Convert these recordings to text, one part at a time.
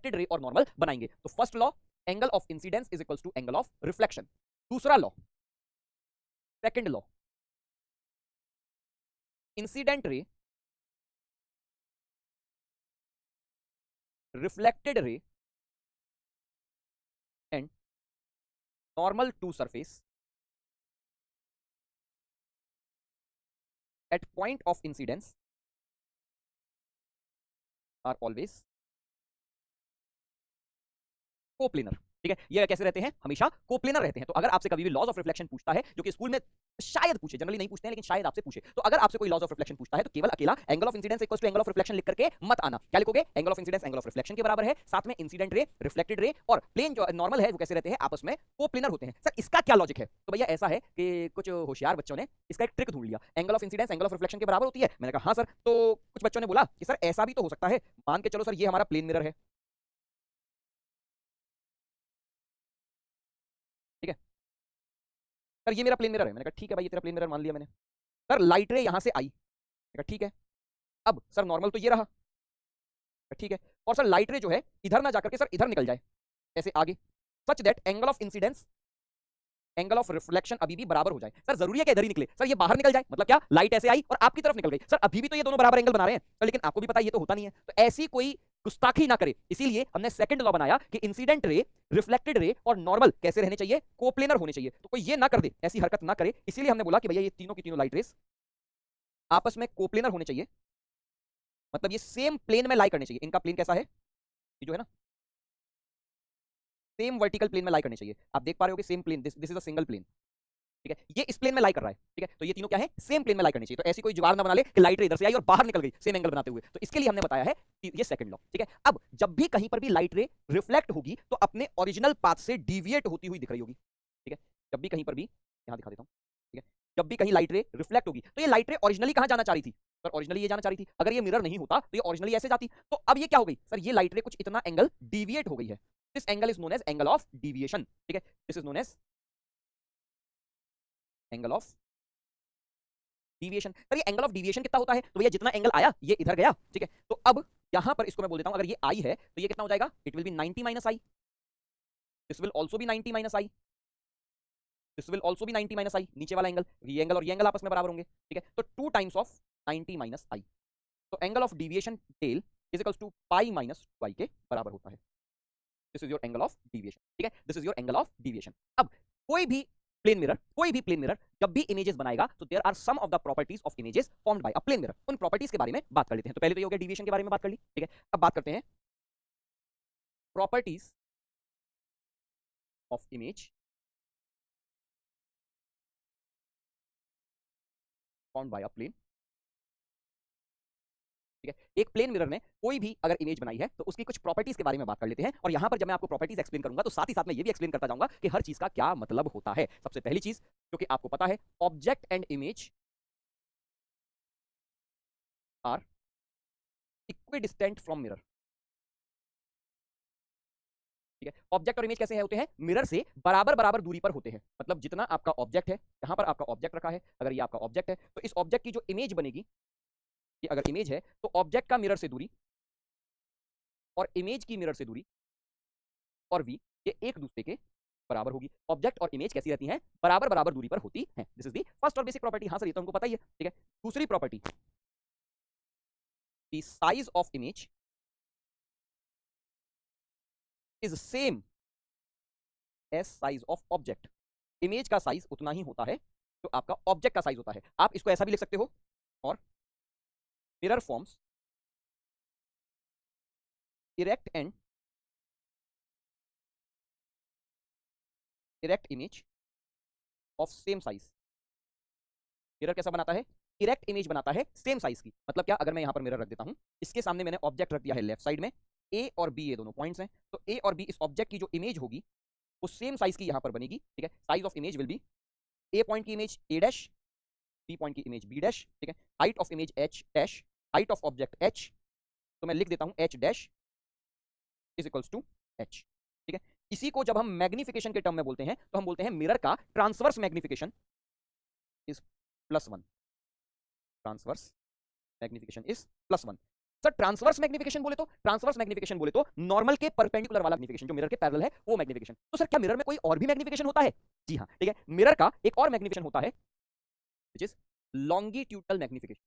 Reflected ray और normal बनाएंगे। तो first law, angle of incidence is equal to angle of reflection. दूसरा law, second law, incident ray, reflected ray and normal to surface at point of incidence are always coplanar. ठीक है, ये कैसे रहते हैं? हमेशा कोप्लेनर रहते हैं। तो अगर आपसे कभी भी लॉज ऑफ रिफ्लेक्शन पूछता है, जो कि स्कूल में शायद पूछे, जनरली नहीं पूछते हैं लेकिन शायद आपसे पूछे, तो अगर आपसे कोई लॉज ऑफ रिफ्लेक्शन पूछता है तो केवल अकेला angle of incidence equals to angle of reflection लिख करके मत आना। क्या लिखोगे? Angle of incidence angle of reflection के बराबर है, साथ में इंसिडेंट रे, रिफ्लेक्टेड रे और प्लेन जो नॉर्मल है वो कैसे रहते हैं? आपस में कोप्लेनर होते हैं। सर इसका क्या लॉजिक है? तो भैया ऐसा है कि कुछ होशियार बच्चों ने इसका एक ट्रिक ढूंढ लिया। Angle of incidence angle of reflection के बराबर होती है। मैंने कहा हाँ सर। तो कुछ बच्चों ने बोला कि सर ऐसा भी तो हो सकता है, मान के चलो सर ये हमारा प्लेन मिरर है, ठीक है सर, ये मेरा प्लेन मिरर है। मैंने कहा ठीक है भाई, ये तेरा प्लेन मिरर मान लिया मैंने। सर लाइट रे यहां से आई, मैंने कहा ठीक है। अब सर नॉर्मल तो ये रहा, ठीक है, और सर लाइट रे जो है इधर ना जाकर के सर इधर निकल जाए, ऐसे आगे, such that angle of incidence angle of reflection अभी भी बराबर हो जाए। सर जरूरी है कि इधर ही निकले? सर ये बाहर निकल जाए, मतलब क्या? लाइट ऐसे आई और आपकी तरफ निकल गई। सर अभी भी तो ये दोनों बराबर एंगल बना रहे हैं, तो लेकिन आपको भी पता है ये तो होता नहीं है। तो ऐसी कोई गुस्ताखी ना करे, इसीलिए हमने सेकंड लॉ बनाया कि इंसिडेंट रे, रिफ्लेक्टेड रे और नॉर्मल कैसे रहने चाहिए? कोप्लेनर होने चाहिए। तो कोई ये ना कर दे, ऐसी हरकत ना करे, इसीलिए हमने बोला कि भैया ये तीनों की तीनों लाइट रेस आपस में कोप्लेनर होने चाहिए, मतलब ये सेम प्लेन में लाई करने चाहिए। इनका प्लेन कैसा है? ये जो है ना, सेम वर्टिकल प्लेन में लाई करने चाहिए। आप देख पा रहे हो कि same plane, this is a single plane, ठीक है, ये इस प्लेन में लाई कर रहा है, ठीक है, तो ये तीनों क्या है? सेम प्लेन में लाई करनी चाहिए। तो ऐसी कोई जुगाड़ ना बना ले कि लाइट रे इधर से आई और बाहर निकल गई सेम एंगल बनाते हुए। तो इसके लिए हमने बताया है कि ये सेकंड लॉ, ठीक है। अब जब भी कहीं पर भी लाइट रे रिफ्लेक्ट होगी तो अपने ओरिजिनल पाथ से डिविएट होती हुई दिख रही होगी, ठीक है। जब भी कहीं पर भी, यहां दिखा देता हूं, ठीक है, जब भी कहीं लाइट रे रिफ्लेक्ट होगी तो ये लाइट रे ओरिजिनली कहां जाना चाह रही थी? सर ओरिजिनली ये जाना चाह रही थी। अगर ये मिरर नहीं होता तो ये ओरिजिनली ऐसे जाती। तो अब ये क्या हो गई? सर ये लाइट रे कुछ इतना एंगल डिविएट हो गई है। This angle is known as angle of deviation, ठीक है, this is known as angle of deviation. Sir ये एंगल ऑफ डिविएशन कितना होता है? तो भैया जितना एंगल आया ये इधर गया, ठीक है। तो अब यहां पर इसको मैं बोल देता हूं, अगर ये आई है तो ये कितना हो जाएगा? It will be 90 minus I, this will also be 90 minus I, this will also be 90 minus I. नीचे वाला एंगल, ये एंगल और ये एंगल आपस में बराबर होंगे, ठीक है। तो 2 टाइम्स ऑफ 90 माइनस आई, तो angle of deviation tail is equals to pi minus 2i के बराबर होता है। This is your angle of deviation, ठीक है, this is your angle of deviation. अब कोई भी प्लेन मिरर जब भी इमेजेस बनाएगा तो there are some of the properties of images formed by a plane mirror. उन प्रॉपर्टीज के बारे में बात कर लेते हैं। तो पहले तो ये हो गया डिविएशन के बारे में बात कर ली, ठीक है। अब बात करते हैं properties of image formed by a plane, ठीक है। एक प्लेन मिरर में कोई भी अगर इमेज बनाई है तो उसकी कुछ प्रॉपर्टीज के बारे में बात कर लेते हैं। और यहां पर जब मैं आपको प्रॉपर्टीज एक्सप्लेन करूंगा तो साथ ही साथ मैं ये भी एक्सप्लेन करता जाऊंगा कि हर चीज का क्या मतलब होता है। सबसे पहली चीज जो कि आपको पता है, object and image are equidistant from mirror, ठीक है। ऑब्जेक्ट और इमेज कैसे है होते हैं? मिरर से बराबर बराबर दूरी पर होते हैं। मतलब जितना आपका ऑब्जेक्ट है, यहां पर आपका ऑब्जेक्ट रखा है, अगर ये आपका ऑब्जेक्ट है तो इस ऑब्जेक्ट की जो इमेज बनेगी, ये अगर इमेज है तो ऑब्जेक्ट का मिरर से दूरी और इमेज की मिरर से दूरी और v ये एक दूसरे के बराबर होगी। ऑब्जेक्ट और इमेज कैसी रहती हैं? बराबर बराबर दूरी पर होती हैं। दिस इज द फर्स्ट और बेसिक प्रॉपर्टी। हाँ सर ये तो हमको पता ही है, ठीक है। दूसरी property, the size of image is same as size of object. Image का साइज उतना ही होता है जो आपका ऑब्जेक्ट का साइज होता है। आप इसको ऐसा भी लिख सकते हो, और mirror forms erect and erect image of same size. Mirror कैसा बनाता है? इरेक्ट इमेज बनाता है सेम साइज की। मतलब क्या? अगर मैं यहां पर मिरर रख देता हूं, इसके सामने मैंने ऑब्जेक्ट रख दिया है लेफ्ट साइड में, ए और बी ये दोनों पॉइंट्स हैं, तो ए और बी इस ऑब्जेक्ट की जो इमेज होगी वो सेम साइज की यहां पर बनेगी, ठीक है। Size of image will be A point की image A dash, B point की इमेज बी डैश, ठीक है। Height of image H dash, height of object H, तो मैं लिख देता हूं H dash is equals to H, ठीक है। इसी को जब हम मैग्निफिकेशन के टर्म में बोलते हैं तो हम बोलते हैं मिरर का transverse magnification is +1, transverse magnification is +1। Sir transverse magnification बोले तो नॉर्मल के परपेंडिकुलर वाला मैग्निफिकेशन जो मिरर के पैरेलल है वो मैग्निफिकेशन। तो सर क्या मिरर में कोई और भी मैग्निफिकेशन होता है? जी हाँ, ठीक है, मिरर का एक और मैग्निफिकेशन होता है व्हिच इज लॉन्गिट्यूडनल मैग्निफिकेशन।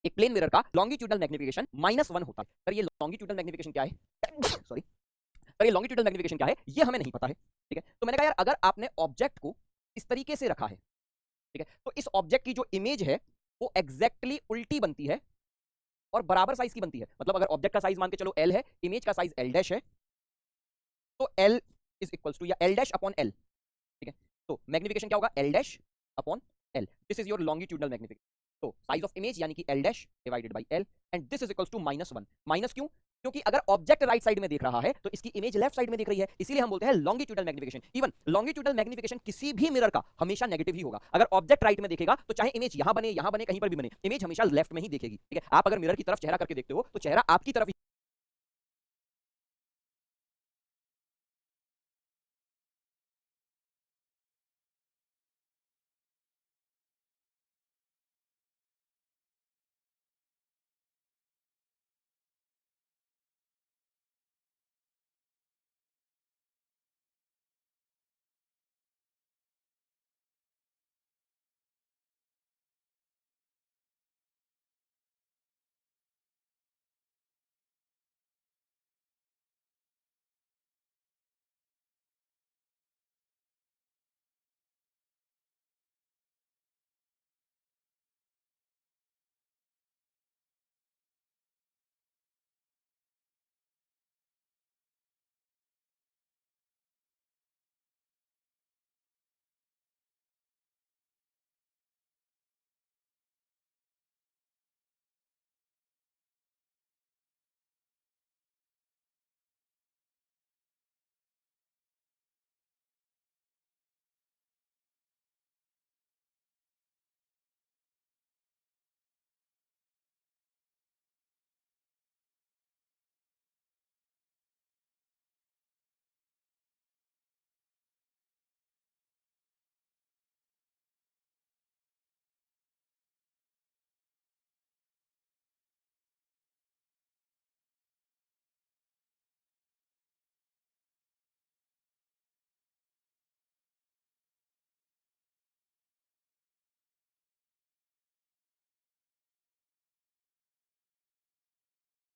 एक प्लेन मिरर का लॉन्गिट्यूडनल मैग्निफिकेशन -1 होता है। सर ये लॉन्गिट्यूडनल मैग्निफिकेशन क्या है? सॉरी सर ये लॉन्गिट्यूडनल मैग्निफिकेशन क्या है ये हमें नहीं पता है, ठीक है। तो मैंने कहा यार अगर आपने ऑब्जेक्ट को इस तरीके से रखा है, ठीक है, तो इस ऑब्जेक्ट की जो इमेज है वो एग्जैक्टली उल्टी बनती है और बराबर साइज की बनती है। मतलब अगर ऑब्जेक्ट का साइज मान के चलो L है, इमेज का साइज L डैश है, तो L इज इक्वल्स टू या L डैश अपॉन L, ठीक है। तो मैग्निफिकेशन क्या होगा? L dash upon L। This is your longitudinal magnification. तो साइज ऑफ इमेज यानी कि L dash divided by L and this is equals to -1। Minus क्यों? क्योंकि अगर ऑब्जेक्ट राइट साइड में देख रहा है तो इसकी इमेज लेफ्ट साइड में दिख रही है, इसीलिए हम बोलते हैं longitudinal magnification. Even longitudinal magnification किसी भी मिरर का हमेशा नेगेटिव ही होगा। अगर ऑब्जेक्ट राइट में देखेगा तो चाहे इमेज यहां बने कहीं पर भी बने, इमेज हमेशा लेफ्ट में ही देखेगी, ठीक है। आप अगर मिरर की तरफ चेहरा करके देखते हो तो चेहरा आपकी तरफ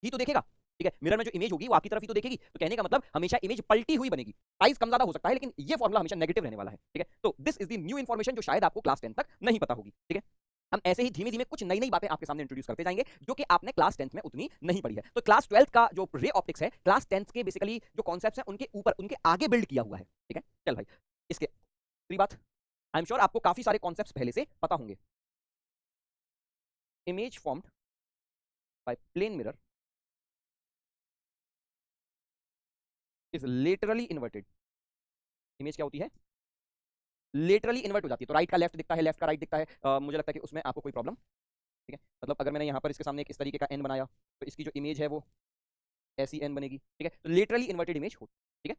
ही तो देखेगा, ठीक है। मिरर में जो इमेज होगी वो आपकी तरफ ही तो देखेगी। तो कहने का मतलब हमेशा इमेज पलटी हुई बनेगी। साइज कम ज्यादा हो सकता है लेकिन ये फॉर्मूला हमेशा नेगेटिव रहने वाला है, ठीक है। तो this is the new information जो शायद आपको क्लास 10 तक नहीं पता होगी, ठीक है। हम ऐसे ही धीमे धीमे कुछ नई नई बातें आपके सामने इंट्रोड्यूस करते जाएंगे जो कि आपने क्लास 10th में उतनी नहीं पढ़ी है। तो क्लास 12th का जो रे ऑप्टिक्स है क्लास 10th के बेसिकली जो कॉन्सेप्ट्स हैं उनके ऊपर उनके आगे बिल्ड किया हुआ है, ठीक है। चल भाई इसके दूसरी बात, आई एम श्योर आपको काफी सारे कॉन्सेप्ट्स पहले से पता होंगे। Image formed by plane mirror is laterally inverted. Image क्या होती है? लेटरली इन्वर्ट हो जाती है। तो राइट का लेफ्ट दिखता है, लेफ्ट का राइट दिखता है। मुझे लगता है कि उसमें आपको कोई प्रॉब्लम, ठीक है। मतलब अगर मैंने यहाँ पर इसके सामने एक इस तरीके का एन बनाया तो इसकी जो इमेज है वो ऐसी एन बनेगी, ठीक है। तो लेटरली इन्वर्टेड इमेज हो, ठीक है।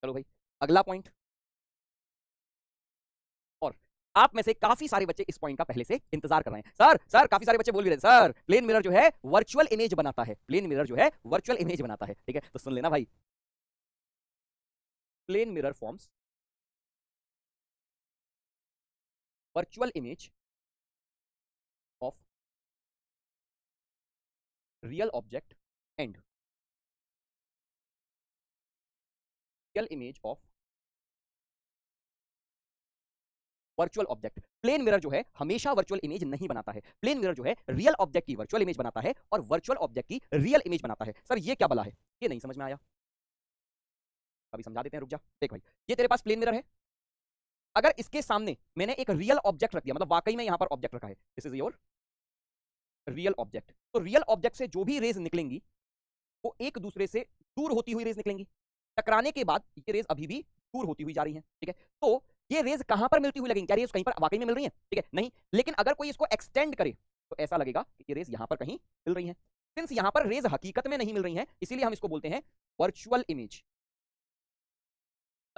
चलो भाई अगला पॉइंट, और आप में से काफी सारे बच्चे इस पॉइंट का पहले से इंतजार कर रहे हैं। सर काफी सारे बच्चे बोल भी रहे हैं सर प्लेन मिरर जो है वर्चुअल इमेज बनाता है, प्लेन मिरर जो है वर्चुअल इमेज बनाता है, ठीक है। तो सुन लेना भाई, plane mirror forms virtual image of real object and real image of virtual object. Plane mirror जो है हमेशा वर्चुअल इमेज नहीं बनाता है। प्लेन मिरर जो है रियल ऑब्जेक्ट की वर्चुअल इमेज बनाता है और वर्चुअल ऑब्जेक्ट की रियल इमेज बनाता है। सर ये क्या बला है? ये नहीं समझ में आया, अभी समझा देते हैं, रुक जा। देख भाई ये तेरे पास प्लेन मिरर है, अगर इसके सामने मैंने एक रियल ऑब्जेक्ट रख दिया, मतलब वाकई में यहां पर ऑब्जेक्ट रखा है, this is your real object, तो रियल ऑब्जेक्ट से जो भी रेज निकलेंगी वो एक दूसरे से दूर होती हुई रेज निकलेंगी। टकराने के बाद ये रेज अभी भी दूर होती हुई जा रही है, ठीक है। तो ये रेज कहां पर मिलती हुई लगेंगी? क्या रेज कहीं पर वाकई में मिल रही है? ठीक है, नहीं। लेकिन अगर कोई इसको एक्सटेंड करे तो ऐसा लगेगा कि ये रेज यहां पर कहीं मिल रही है। सिंस यहां पर रेज हकीकत में नहीं मिल रही है, इसीलिए हम इसको बोलते हैं वर्चुअल इमेज।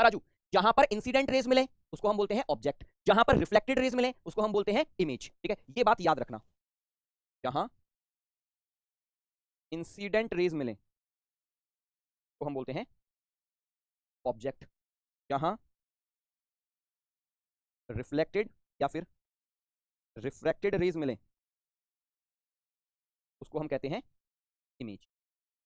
राजू, जहां पर इंसिडेंट रेज मिले उसको हम बोलते हैं ऑब्जेक्ट, जहां पर रिफ्लेक्टेड रेज मिले उसको हम बोलते हैं इमेज। ठीक है, ये बात याद रखना, जहां इंसिडेंट रेज मिले तो हम बोलते हैं ऑब्जेक्ट, जहां रिफ्लेक्टेड या फिर रिफ्रैक्टेड रेज मिले उसको हम कहते हैं इमेज।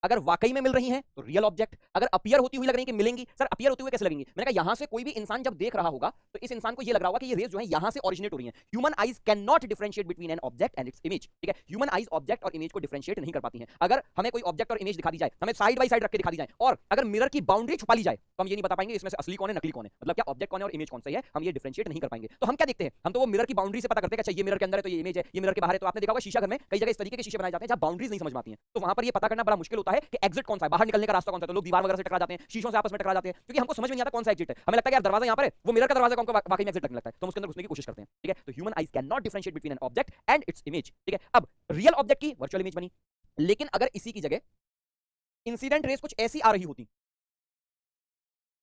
अगर वाकई में मिल रही हैं तो रियल ऑब्जेक्ट, अगर अपीयर होती हुई लग रही है कि मिलेंगी, सर अपीयर होती हुई कैसे लगेंगी? मैंने कहा यहां से कोई भी इंसान जब देख रहा होगा तो इस इंसान को ये लग रहा होगा कि ये रेज जो है यहां से ओरिजिनेट हो रही हैं। Human eyes can not differentiate between an object and its image. ठीक है, ह्यूमन आईज ऑब्जेक्ट और इमेज को डिफरेंशिएट नहीं कर पाती हैं। अगर हमें कोई ऑब्जेक्ट और इमेज दिखा दी जाए, हमें साइड बाय साइड रख के दिखा दी जाए, और अगर मिरर की बाउंड्री छुपा ली जाए तो हम ये नहीं बता पाएंगे इसमें से असली कौन है नकली कौन है, मतलब क्या ऑब्जेक्ट कौन है और इमेज कौन सा है, हम ये डिफरेंशिएट नहीं कर पाएंगे। तो हम क्या देखते हैं, हम तो वो मिरर की बाउंड्री से पता करते हैं कि अच्छा ये मिरर के अंदर है तो ये इमेज है, ये मिरर के बाहर है। तो आपने देखा होगा शीशा घर में कई जगह इस तरीके के शीशे बनाए जाते हैं जहां बाउंड्रीज नहीं समझ में आती हैं, तो वहां पर ये पता करना बड़ा मुश्किल होता है कि एग्जिट कौन सा है, बाहर निकलने का रास्ता कौन सा है। तो लोग दीवार वगैरह से टकरा जाते हैं, शीशों से आपस में टकरा जाते हैं, क्योंकि हमको समझ में नहीं आता कौन सा एग्जिट है। हमें लगता है यार दरवाजा यहां पर है, वो मिरर का दरवाजा कौन वाकई में एग्जिट लगने लगता है, तो हम उसके अंदर घुसने की कोशिश करते हैं। ठीक है, तो human eyes can not differentiate between an object and its image. ठीक है, अब रियल ऑब्जेक्ट की वर्चुअल इमेज बनी, लेकिन अगर इसी की जगह इंसिडेंट रेस कुछ ऐसी आ रही होती,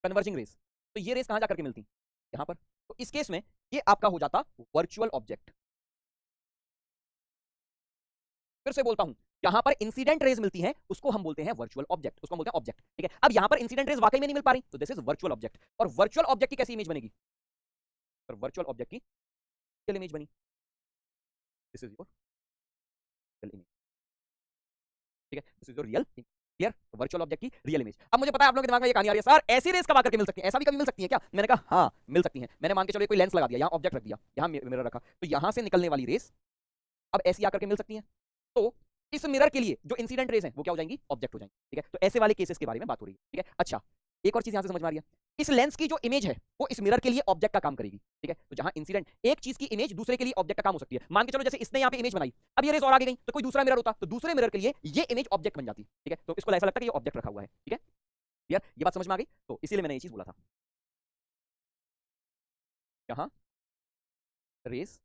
कन्वर्जिंग रेस, तो ये रेस कहां जाकर के मिलती, यहां पर। तो इस केस में ये आपका हो जाता वर्चुअल ऑब्जेक्ट। फिर से बोलता हूं, जहां पर इंसिडेंट रेज मिलती हैं उसको हम बोलते हैं वर्चुअल ऑब्जेक्ट, उसको हम बोलते हैं ऑब्जेक्ट। ठीक है, अब यहां पर इंसिडेंट रेज वाकई में नहीं मिल पा रही तो दिस इज वर्चुअल ऑब्जेक्ट। और वर्चुअल ऑब्जेक्ट की कैसी इमेज बनेगी, और वर्चुअल ऑब्जेक्ट की रियल इमेज बनी, this is your real image. ठीक है, this is your real clear, virtual object की रियल इमेज। अब मुझे पता है आप लोगों के दिमाग में ये कहानी आ रही है, सर ऐसी रेस कब आकर के मिल सकती है, ऐसा भी कभी मिल सकती है क्या? मैंने कहा हाँ मिल सकती है। मैंने मान के चलो कोई लेंस लगा दिया, यहाँ ऑब्जेक्ट रख दिया, यहाँ मिरर रखा, तो यहां से निकलने वाली रेस अब ऐसी आकर के मिल सकती है। तो इस मिरर के लिए जो इंसिडेंट रेज हैं वो क्या हो जाएंगी, ऑब्जेक्ट हो जाएंगी। ठीक है, तो ऐसे वाले केसेस के बारे में बात हो रही है। ठीक है, अच्छा एक और चीज यहां से समझ में आ रही है, इस लेंस की जो इमेज है वो इस मिरर के लिए ऑब्जेक्ट का काम करेगी। ठीक है, तो जहां इंसिडेंट, एक चीज की इमेज दूसरे के लिए ऑब्जेक्ट का काम हो सकती है। मान के चलो जैसे इसने यहाँ पे इमेज बनाई, अब ये रेस और आगे गई तो कोई दूसरा मिरर होता तो दूसरे मिरर के लिए ये इमेज ऑब्जेक्ट बन जाती। ठीक है, तो इसको ऐसा लगता है कि ये ऑब्जेक्ट रखा हुआ है। ठीक है यार, ये बात समझ में आ गई, तो इसीलिए मैंने ये चीज बोला था। यहां रेस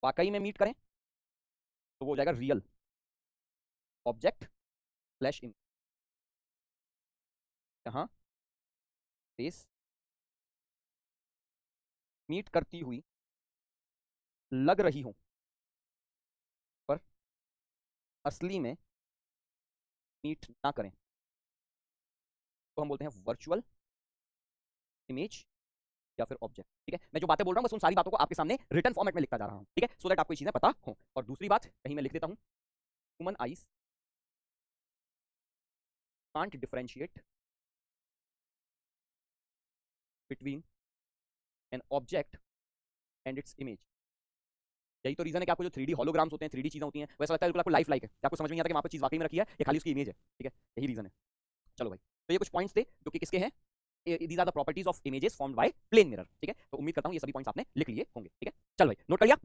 वाकई में मीट करें तो वो हो जाएगा रियल ऑब्जेक्ट स्लैश इमेज। यहां रेस मीट करती हुई लग रही हो पर असली में मीट ना करें तो हम बोलते हैं वर्चुअल इमेज या फिर ऑब्जेक्ट। ठीक है, मैं जो बातें बोल रहा हूं बस उन सारी बातों को आपके सामने रिटन फॉर्मेट में लिखता जा रहा हूं। ठीक है, सो दैट आपको ये चीजें पता हो। और दूसरी बात कहीं मैं लिख देता हूं, human eyes can't differentiate between an object and its image. यही तो रीजन है कि आपको जो 3D होलोग्राम्स होते हैं, 3D चीजें होती हैं, वैसा लगता है बिल्कुल आपको लाइफ लाइक है, आपको समझ में नहीं आता कि वहां पर चीज वाकई में रखी है या खाली उसकी इमेज है। ठीक है, यही रीजन है। चलो भाई, तो ये कुछ पॉइंट्स थे जो कि किसके हैं, these are the properties of images formed by plane mirror। ठीक है, तो उम्मीद करता हूं ये सभी पॉइंट्स आपने लिख लिए होंगे। ठीक है, चल भाई नोट कर लिया।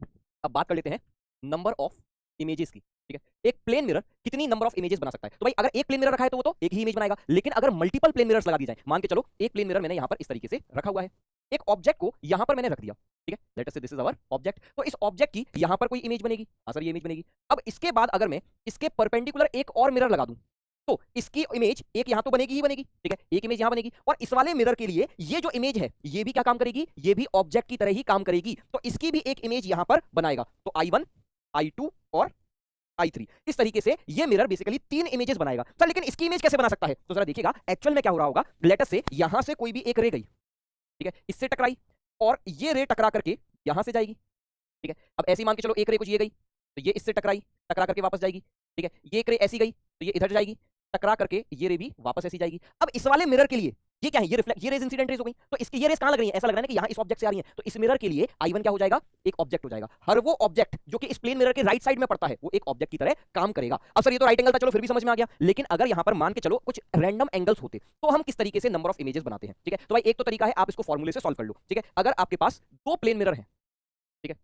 अब बात कर लेते हैं नंबर ऑफ इमेजेस की। ठीक है, एक प्लेन मिरर कितनी नंबर ऑफ इमेजेस बना सकता है? तो भाई अगर एक प्लेन मिरर रखा है तो वो तो एक ही इमेज बनाएगा, लेकिन अगर मल्टीपल प्लेन मिरर्स लगा दी जाए, मान के चलो एक प्लेन मिरर मैंने यहां पर इस तरीके से रखा हुआ है, एक ऑब्जेक्ट को यहां पर मैंने रख दिया। ठीक है, लेट अस से दिस इज आवर ऑब्जेक्ट, तो इस ऑब्जेक्ट की यहां पर कोई इमेज बनेगी, हां सर ये इमेज बनेगी। अब इसके बाद अगर मैं इसके परपेंडिकुलर एक और मिरर लगा दूं तो इसकी इमेज एक यहां तो बनेगी ही बनेगी। ठीक है, एक इमेज यहां बनेगी, और इस वाले मिरर के लिए ये जो इमेज है ये भी क्या काम करेगी, ये भी ऑब्जेक्ट की तरह ही काम करेगी, तो इसकी भी एक इमेज यहां पर बनाएगा। तो I1 I2 और I3, इस तरीके से ये मिरर बेसिकली 3 इमेजेस बनाएगा। सर लेकिन इसकी इमेज कैसे बना सकता है? तो जरा देखिएगा एक्चुअल में क्या हो रहा होगा। लेट अस से यहां से कोई भी एक रे गई, ठीक है, इससे टकराई, और ये रे टकरा करके यहां से जाएगी। ठीक है, अब ऐसे मान के चलो एक रे कुछ ये गई तो ये इससे टकराई, टकरा करके वापस जाएगी। ठीक है, ये एक रे ऐसी गई तो ये इधर जाएगी, टकरा करके ये रे भी वापस ऐसी जाएगी। अब इस वाले मिरर के लिए ये क्या है, ये रिफ्लेक्ट, ये रेज इंसिडेंट रेज हो गई, तो इसकी ये रेज कहां लग रही है, ऐसा लग रहा है कि यहां इस ऑब्जेक्ट से आ रही है, तो इस मिरर के लिए I1 क्या हो जाएगा, एक ऑब्जेक्ट हो जाएगा। हर वो ऑब्जेक्ट जो कि इस प्लेन मिरर के राइट साइड में पड़ता है वो एक ऑब्जेक्ट की तरह काम करेगा। अब सर ये तो राइट एंगल था, चलो फिर भी समझ में आ गया, लेकिन अगर यहां पर मान के चलो कुछ रैंडम एंगल्स होते तो हम किस तरीके से नंबर ऑफ इमेजेस बनाते हैं। ठीक है, तो भाई एक तो तरीका है आप इसको फॉर्मूले से सॉल्व कर लो। ठीक है, अगर आपके पास दो प्लेन मिरर हैं, ठीक है,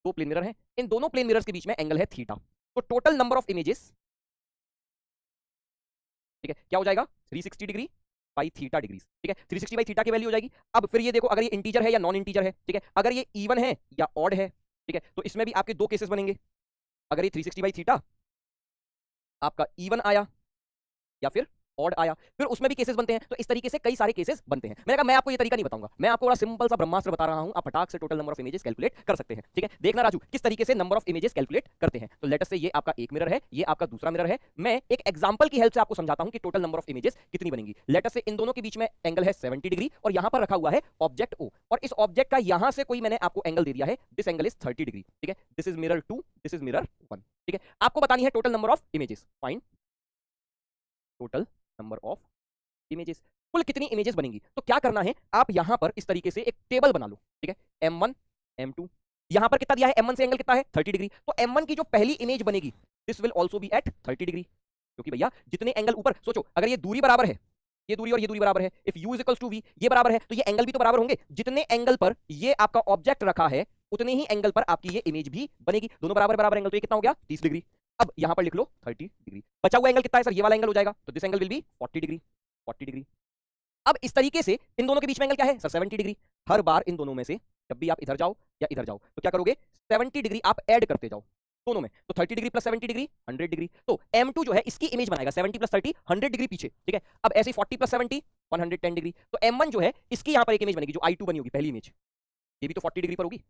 दो प्लेन मिरर हैं, इन दोनों प्लेन मिरर्स के बीच में एंगल है थीटा, तो टोटल नंबर ऑफ इमेजेस, ठीक है, क्या हो जाएगा 360 डिग्री बाई थीटा डिग्री। ठीक है, 360 बाई थीटा की वैल्यू हो जाएगी। अब फिर ये देखो अगर ये इंटीजर है या नॉन इंटीजर है। ठीक है, अगर ये इवन है या ऑड है, ठीक है, तो इसमें भी आपके दो केसेस बनेंगे। अगर ये 360 बाई थीटा आपका इवन आया या फिर ऑड आया, फिर उसमें भी केसेस बनते हैं। तो इस तरीके से कई सारे केसेस बनते हैं। मैंने कहा मैं आपको ये तरीका नहीं बताऊंगा, मैं आपको बड़ा सिंपल सा ब्रह्मास्त्र बता रहा हूं, आप फटाक से total number of images calculate कर सकते हैं। ठीक है, देखना राजू किस तरीके से नंबर ऑफ इमेजेस कैलकुलेट करते हैं। तो लेट अस से ये आपका एक मिरर है, ये आपका दूसरा मिरर है। मैं एक एग्जांपल की हेल्प से आपको समझाता हूं कि टोटल नंबर ऑफ इमेजेस कितनी बनेगी। लेट अस से इन दोनों के बीच में एंगल है 70 डिग्री और यहां पर रखा हुआ है ऑब्जेक्ट O, और इस ऑब्जेक्ट का यहां से कोई मैंने आपको एंगल दे दिया है, दिस एंगल इज 30 डिग्री। ठीक है, this is mirror 2, this is mirror 1। ठीक है, आपको बतानी है total number of images. Find total number of images, कुल कितनी इमेजेस बनेंगी। तो क्या करना है, आप यहां पर इस तरीके से एक टेबल बना लो। ठीक है, M1 M2, यहां पर कितना दिया है, M1 से एंगल कितना है 30 डिग्री, तो M1 की जो पहली इमेज बनेगी this will also be at 30 degree, क्योंकि भैया जितने एंगल ऊपर, सोचो अगर ये दूरी बराबर है, ये दूरी और ये दूरी बराबर है, if u is equals to v, ये बराबर है, तो ये एंगल भी तो बराबर होंगे। जितने एंगल पर ये आपका ऑब्जेक्ट रखा है उतने ही एंगल पर आपकी ये इमेज भी बनेगी, दोनों बराबर बराबर एंगल, तो ये कितना हो गया 30 डिग्री। अब यहां पर लिख लो 30 डिग्री, बचा हुआ एंगल कितना है सर, ये वाला एंगल हो जाएगा, तो this angle will be 40 degree, 40 degree. अब इस तरीके से इन दोनों के बीच में एंगल क्या है सर 70 डिग्री। हर बार इन दोनों में से जब भी आप इधर जाओ या इधर जाओ तो क्या करोगे, 70 डिग्री आप ऐड करते जाओ दोनों में, तो 30 डिग्री प्लस 70 डिग्री 100 डिग्री, तो M2 जो है इसकी इमेज बनाएगा 70 प्लस 30 100 डिग्री पीछे। ठीक है, अब ऐसे 40 प्लस 70 110 डिग्री, तो M1 जो है इसकी यहां पर एक इमेज बनेगी जो I2 बनी होगी पहली इमेज, ये भी तो 40 डिग्री पर होगी,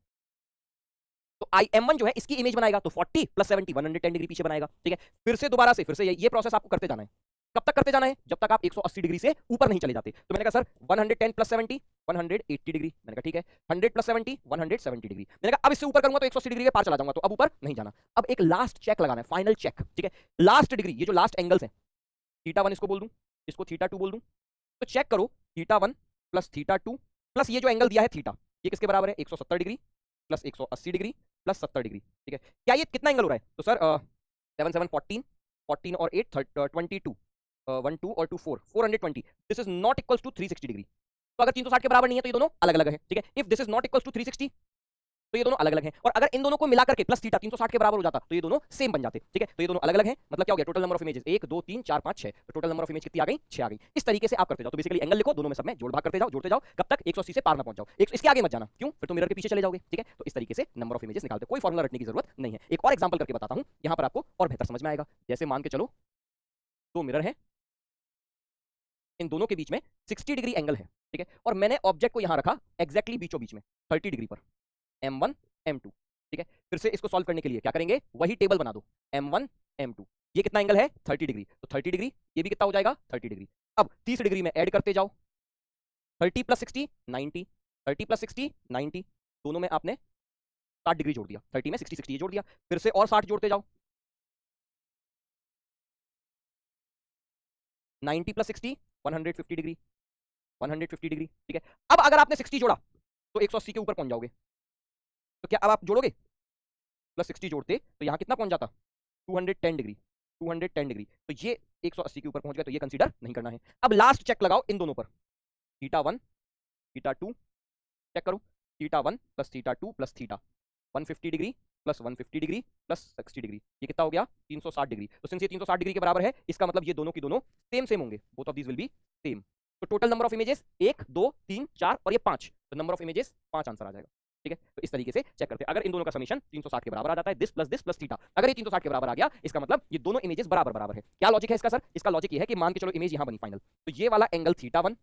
तो M1 जो है इसकी इमेज बनाएगा तो 40 प्लस 70 110 डिग्री पीछे बनाएगा। ठीक है, फिर से दोबारा से फिर से ये प्रोसेस आपको करते जाना है। कब तक करते जाना है, जब तक आप 180 डिग्री से ऊपर नहीं चले जाते। तो मैंने कहा सर 110 प्लस 70 180 डिग्री, मैंने कहा ठीक है, 100 प्लस 70 170 डिग्री, मैंने कहा अब इससे ऊपर करूंगा तो 180 डिग्री के पार चला जाऊंगा, तो अब ऊपर नहीं जाना। अब एक लास्ट चेक लगाना है, फाइनल चेक। ठीक है, लास्ट डिग्री, ये जो लास्ट एंगल्स हैं, θ1 इसको बोल दूं, इसको θ2 बोल दूं, तो चेक करो θ1 प्लस θ2 प्लस ये जो एंगल दिया है थीटा, ये किसके बराबर है 170 degree plus 180 degree plus 70 degree. ठीक है, क्या ये कितना एंगल हो रहा है, तो सर 7 7 14 14 और 8 22 1 2 और 2 4 420, this is not equals to 360 degree. तो अगर 360 के बराबर नहीं है तो ये दोनों अलग अलग है। ठीक है, if this is not equals to 360 तो ये दोनों अलग अलग हैं, और अगर इन दोनों को मिलाकर के प्लस थीटा 360 के बराबर हो जाता तो ये दोनों सेम बन जाते। ठीक है, तो ये दोनों अलग अलग हैं, मतलब क्या हो गया, टोटल नंबर ऑफ इमेजेस 1 2 3 4 5 6, तो टोटल नंबर ऑफ इमेज कितनी आ गई 6 आ गई। इस तरीके से आप करते जाओ, तो बेसिकली एंगल लिखो, दोनों में सब में जोड़ भाग करते जाओ, जोड़ते जाओ, कब तक 180 से पार ना पहुंच जाओ, इसके आगे मत जाना, क्यों, फिर तो मिरर के पीछे चले जाओगे। ठीक है, तो इस तरीके से नंबर ऑफ इमेजेस निकालते, कोई फॉर्मुला रटने की जरूरत नहीं है। एक और एग्जांपल करके बताता हूं, यहां पर आपको और बेहतर समझ में आएगा। जैसे मान के चलो दो मिरर है, इन दोनों के बीच में 60 डिग्री एंगल है। ठीक है, और मैंने ऑब्जेक्ट को यहां रखा एग्जैक्टली बीचों बीच में 30 डिग्री पर, M1 M2। ठीक है, फिर से इसको सॉल्व करने के लिए क्या करेंगे, वही टेबल बना दो, M1 M2, ये कितना एंगल है 30 डिग्री, तो 30 डिग्री ये भी कितना हो जाएगा 30 डिग्री। अब 30 डिग्री में ऐड करते जाओ, 30 प्लस 60 90, 30 प्लस 60 90, दोनों में आपने 60 डिग्री जोड़ दिया, 30 में 60 60 ये जोड़ दिया, फिर से और 60 जोड़ते जाओ, 90 प्लस 60 150 डिग्री, 150 डिग्री। ठीक है, अब अगर आपने 60 जोड़ा तो 180 के ऊपर पहुंच जाओगे, तो क्या अब आप जोड़ोगे, प्लस 60 जोड़ते तो यहां कितना पहुंच जाता 210 डिग्री, 210 डिग्री, तो ये 180 के ऊपर पहुंच गया, तो ये कंसीडर नहीं करना है। अब लास्ट चेक लगाओ इन दोनों पर, θ1 θ2 चेक करो, θ1 plus θ2 plus θ 150 degree plus 150 degree plus 60 degree, ये कितना हो गया 360 डिग्री। तो सिंस ये 360 डिग्री के बराबर है, इसका मतलब ये दोनों की दोनों सेम होंगे, both of these will be same. तो टोटल नंबर ऑफ इमेजेस 1 2 3 4 और ये 5, तो नंबर ऑफ इमेजेस 5 आंसर आ जाएगा। ठीक है, तो इस तरीके से चेक करते हैं। अगर इन दोनों का समीशन 360 के बराबर आ जाता है, दिस प्लस थीटा, अगर ये 360 के बराबर आ गया, इसका मतलब ये दोनों इमेजेस बराबर बराबर है। क्या लॉजिक है इसका सर, इसका लॉजिक ये है कि मान के चलो इमेज यहां बनी फाइनल, तो ये वाला एंगल θ1,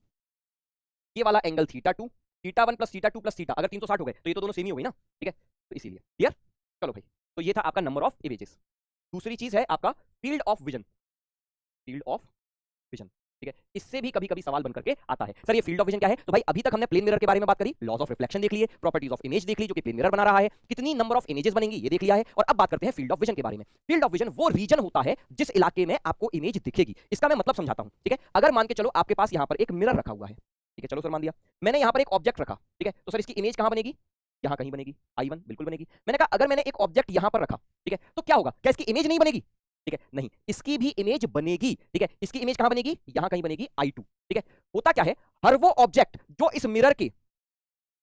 ये वाला एंगल θ2, θ1 प्लस θ2 प्लस θ, अगर 360 हो गए तो ये तो दोनों सेम ही हो गई ना। ठीक है, तो इसीलिए क्लियर। चलो भाई, तो ये था आपका नंबर ऑफ इमेजेस। दूसरी चीज है आपका field of vision, field of vision. ठीक है, इससे भी कभी कभी सवाल बन करके आता है, सर ये फील्ड ऑफ विजन क्या है। तो भाई अभी तक हमने प्लेन मिरर के बारे में बात करी, लॉज ऑफ रिफ्लेक्शन देख लिए, प्रॉपर्टीज ऑफ इमेज देख ली जो कि प्लेन मिरर बना रहा है, कितनी नंबर ऑफ इमेजेस बनेंगी ये देख लिया है, और अब बात करते हैं फील्ड ऑफ विजन के बारे में। फील्ड ऑफ विजन वो रीजन होता है जिस इलाके में आपको इमेज दिखेगी। इसका मैं मतलब समझाता हूं। ठीक है, अगर मान के चलो आपके पास यहां पर एक मिरर रखा हुआ है, ठीक है, चलो सर मान दिया, मैंने यहां पर एक ऑब्जेक्ट रखा, ठीक है, तो सर इसकी इमेज कहां बनेगी, यहां कहीं बनेगी, I1 बिल्कुल बनेगी। मैंने कहा अगर मैंने एक ऑब्जेक्ट यहां पर रखा, ठीक है, तो क्या होगा, क्या इसकी इमेज नहीं बनेगी, ठीक है, नहीं, इसकी भी इमेज बनेगी। ठीक है, इसकी इमेज कहां बनेगी, यहां कहीं बनेगी I2। ठीक है, होता क्या है, हर वो ऑब्जेक्ट जो इस मिरर के